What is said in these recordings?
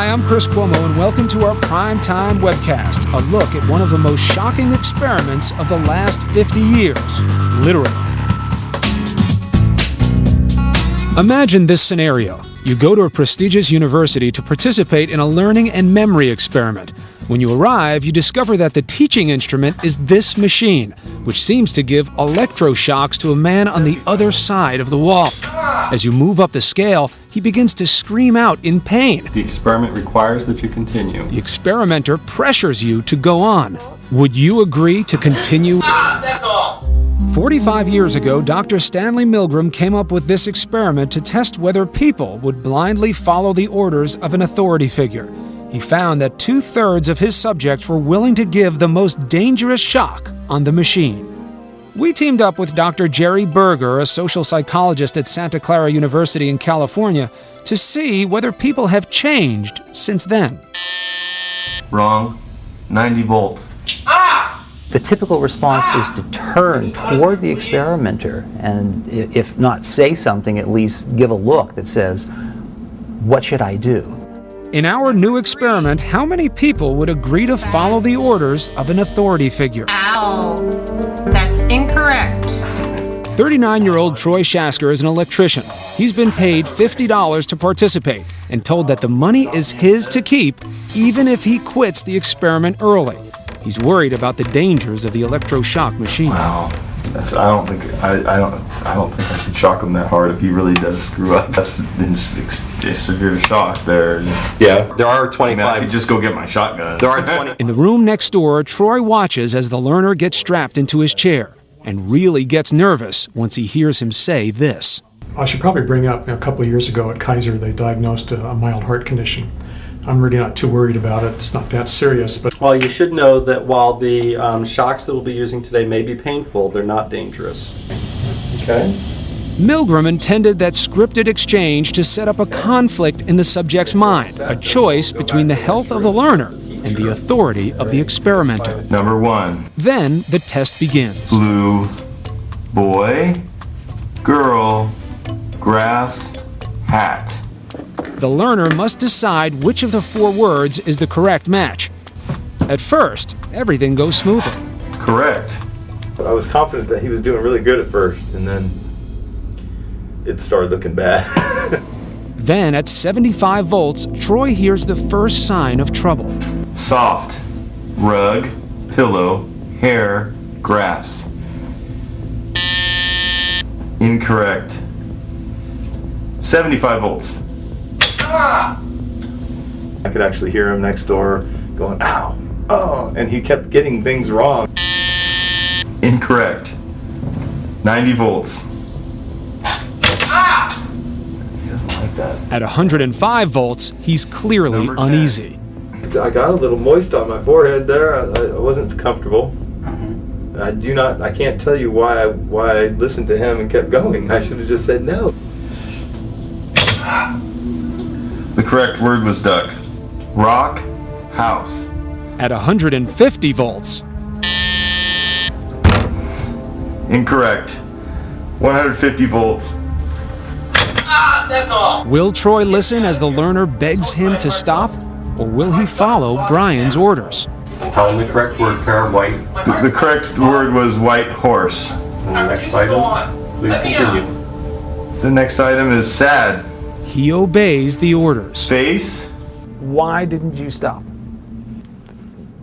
Hi, I'm Chris Cuomo, and welcome to our Primetime webcast, a look at one of the most shocking experiments of the last 50 years, literally. Imagine this scenario. You go to a prestigious university to participate in a learning and memory experiment. When you arrive, you discover that the teaching instrument is this machine, which seems to give electroshocks to a man on the other side of the wall. As you move up the scale, he begins to scream out in pain. The experiment requires that you continue. The experimenter pressures you to go on. Would you agree to continue? That's all. 45 years ago, Dr. Stanley Milgram came up with this experiment to test whether people would blindly follow the orders of an authority figure. He found that 2/3 of his subjects were willing to give the most dangerous shock on the machine. We teamed up with Dr. Jerry Berger, a social psychologist at Santa Clara University in California, to see whether people have changed since then. Wrong. 90 volts. The typical response is to turn toward the experimenter and, if not say something, at least give a look that says, "What should I do?" In our new experiment, how many people would agree to follow the orders of an authority figure? Ow. That's incorrect. 39-year-old Troy Shasker is an electrician. He's been paid $50 to participate and told that the money is his to keep even if he quits the experiment early. He's worried about the dangers of the electroshock machine. Wow. I don't think I should shock him that hard if he really does screw up. That's a severe shock there. Yeah, there are 25. I could just go get my shotgun. There are 20. In the room next door, Troy watches as the learner gets strapped into his chair and really gets nervous once he hears him say this. I should probably bring up, a couple of years ago at Kaiser, they diagnosed a mild heart condition. I'm really not too worried about it. It's not that serious. But Well, you should know that while the shocks that we'll be using today may be painful, they're not dangerous. Okay? Milgram intended that scripted exchange to set up a conflict in the subject's mind, a choice between the health of the learner and the authority of the experimenter. Number 1. Then the test begins. Blue, boy, girl, grass, hat. The learner must decide which of the 4 words is the correct match. At first, everything goes smoothly. Correct. I was confident that he was doing really good at first, and then it started looking bad. Then, at 75 volts, Troy hears the first sign of trouble. Soft, rug, pillow, hair, grass. Incorrect. 75 volts. I could actually hear him next door going, ow, oh, and he kept getting things wrong. Incorrect. 90 volts. He doesn't like that. At 105 volts, he's clearly Number 10. uneasy. I got a little moist on my forehead there. I wasn't comfortable. I can't tell you why I listened to him and kept going. I should have just said no. The correct word was duck. Rock, house. At 150 volts, Incorrect. 150 volts. That's all. will Troy listen as the learner begs him to stop, or will he follow Brian's orders? Tell them the correct word, pair of white. The correct word was white horse. And the next item, please continue. The next item is sad. He obeys the orders. Face. Why didn't you stop?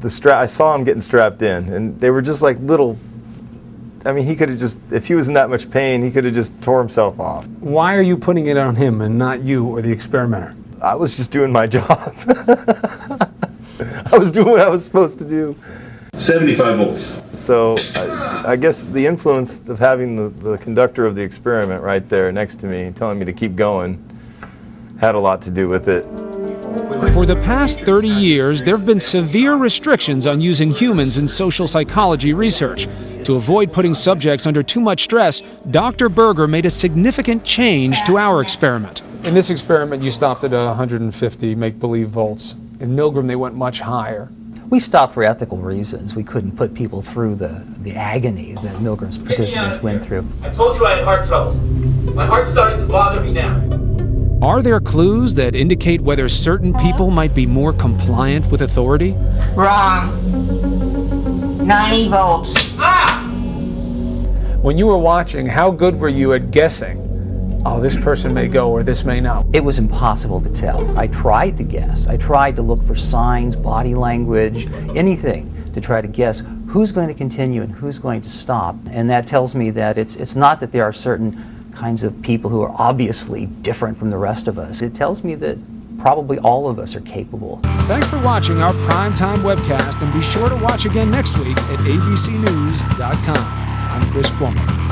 I saw him getting strapped in, and they were just like little. I mean, he could have just, if he was in that much pain, he could have just tore himself off. Why are you putting it on him and not you or the experimenter? I was just doing my job. I was doing what I was supposed to do. 75 volts. So I guess the influence of having the conductor of the experiment right there next to me, telling me to keep going, had a lot to do with it. For the past 30 years, there have been severe restrictions on using humans in social psychology research. To avoid putting subjects under too much stress, Dr. Berger made a significant change to our experiment. In this experiment, you stopped at 150 make-believe volts. In Milgram, they went much higher. We stopped for ethical reasons. We couldn't put people through the agony that Milgram's participants went through. I told you I had heart trouble. My heart's starting to bother me now. Are there clues that indicate whether certain people might be more compliant with authority? Wrong. 90 volts. When you were watching, how good were you at guessing, oh, this person may go or this may not? It was impossible to tell. I tried to guess. I tried to look for signs, body language, anything to try to guess who's going to continue and who's going to stop. And that tells me that it's not that there are certain kinds of people who are obviously different from the rest of us. It tells me that probably all of us are capable. Thanks for watching our Primetime webcast, and be sure to watch again next week at abcnews.com. I'm Chris Plummer.